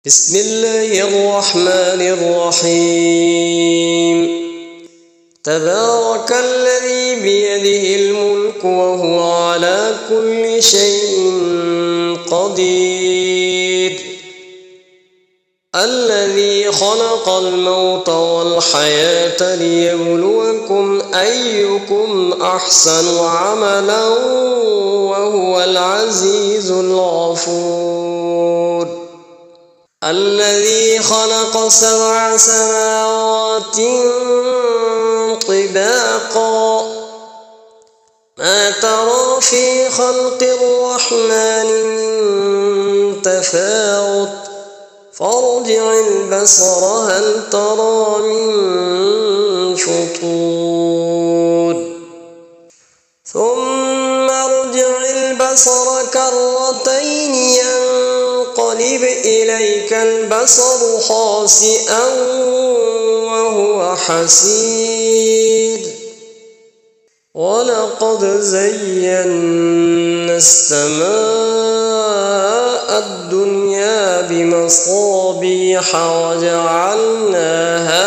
بسم الله الرحمن الرحيم. تبارك الذي بيده الملك وهو على كل شيء قدير. الذي خلق الموت والحياة ليبلوكم أيكم أحسن عملا وهو العزيز الغفور. الذي خلق 7 سماوات طباقا ما ترى في خلق الرحمن من تفاوت فارجع البصر هل ترى من فطور ثم ارجع البصر كرتين ينقلب إليك البصر خاسئا وهو حسير. ولقد زينا السماء الدنيا بمصابيح وجعلناها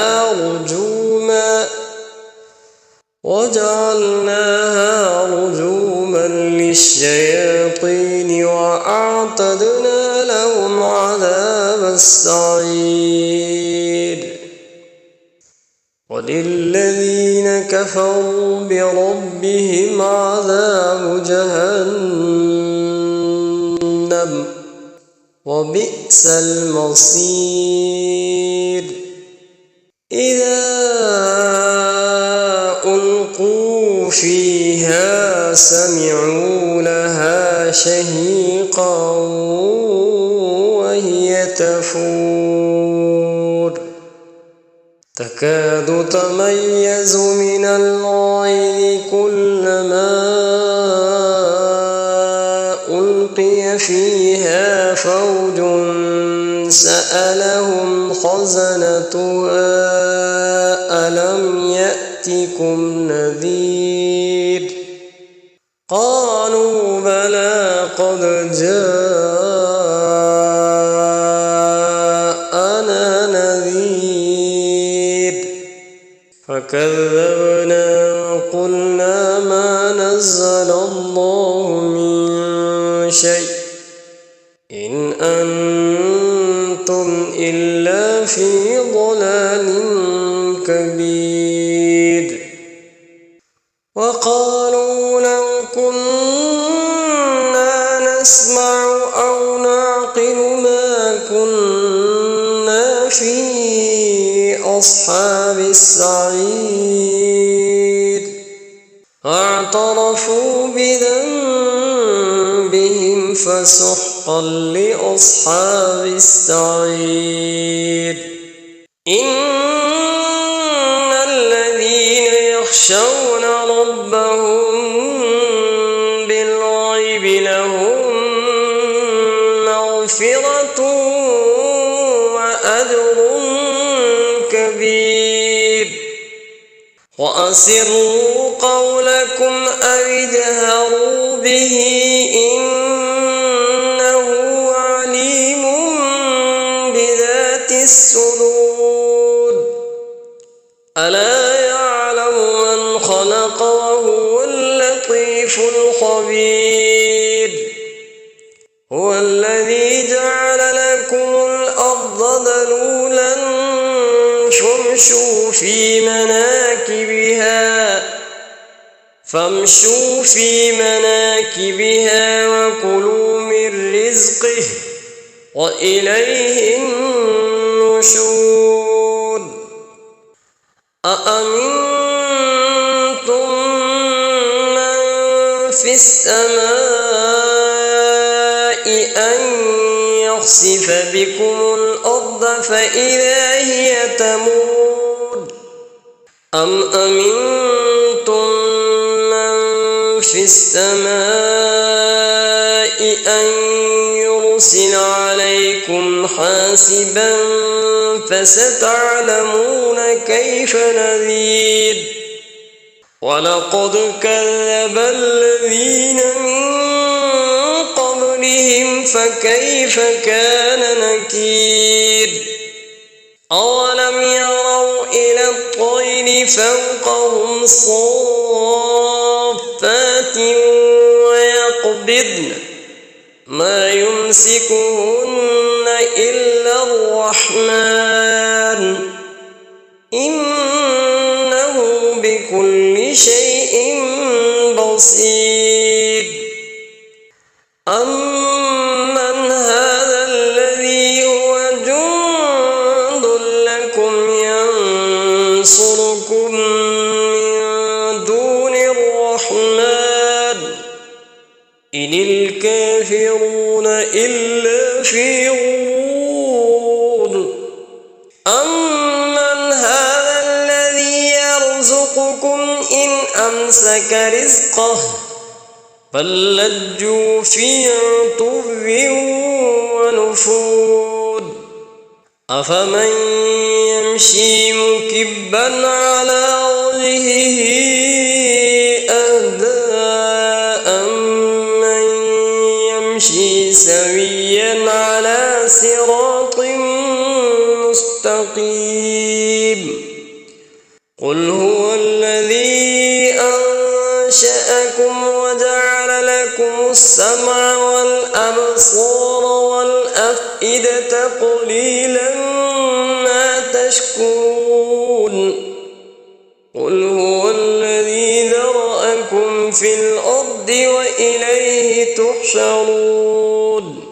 رجوما للشياطين وأعتدنا لهم عذاب السعير. وللذين كفروا بربهم عذاب جهنم وبئس المصير. إذا ألقوا فيها سمعوا لها شهيقا وهي تفور تكاد تميز من الغيظ كلما ألقي فيها فوج سألهم خزنتها ألم يأتكم نذير قالوا بلى قد جاءنا نذير فكذبنا وقلنا ما نزل الله من شيء إن أنتم إلا في ضلال كبير. وقالوا لو كنا نسمع أو نعقل ما كنا في أصحاب السعير واعترفوا بذنبهم فسحقا لأصحاب السعير. إن الذين يخشون ربهم بالغيب لهم مغفرة وأجر كبير. وأسروا قولكم أو اجهروا به إنه عليم بذات الصدور. ألا يعلم من خلق وهو اللطيف الخبير. هو الذي جعل لكم الأرض ذلولا فامشوا في مناكبها وكلوا من رزقه وإليه النشور. أأمنتم من في السماء أن يخسف بكم الأرض فإذا هي تمور أم أمنتم من في السماء أن يرسل عليكم حاسبا فستعلمون كيف نذير. ولقد كذب الذين من قبلهم قولهم فكيف كان نكير أولم يروا إلى الطير فوقهم صافات ويقبضن ما يمسكهن إلا الرحمن إنه بكل شيء بصير أمن هذا الذي هو جند لكم ينصركم من دون الرحمن إن الكافرون إلا في غرور أمن هذا الذي يرزقكم إن أمسك رزقه بل لجوا في عتو ونفور أفمن يمشي مكبا على وجهه أهدى أمن يمشي سويا على صراط مستقيم قل هو الذي أنشأكم وجعل لكم السمع والأبصار والأفئدة قليلا ما تشكرون قل هو الذي ذرأكم في الأرض وإليه تحشرون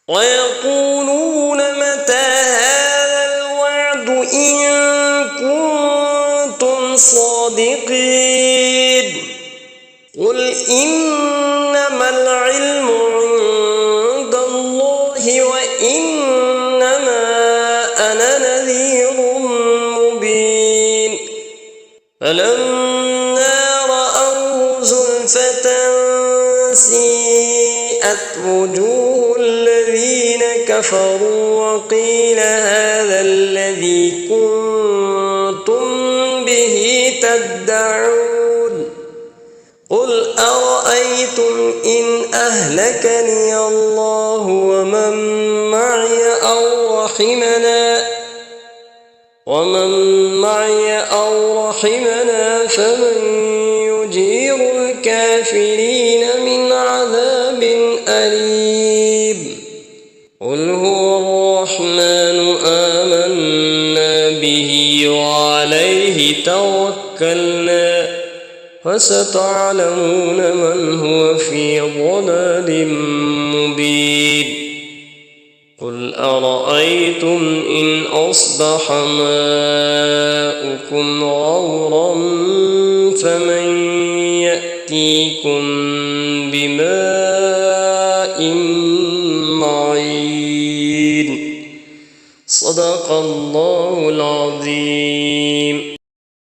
ويقولون متى هذا الوعد إن كنتم صادقين قل إنما العلم عند الله وإنما أنا نذير مبين فلما رأوه زلفة سيئت وجوه الذين كفروا وقيل هذا الذي كنتم به تدعون قل أرأيتم إن أهلكني الله ومن معي أو رحمنا فمن يجير الكافرين من عذاب أليم قل هو الرحمن آمنا به وعليه توكلنا فستعلمون من هو في ضلال مبين قل أرأيتم إن أصبح ماؤكم غورا فمن يأتيكم بماء معين صدق الله العظيم.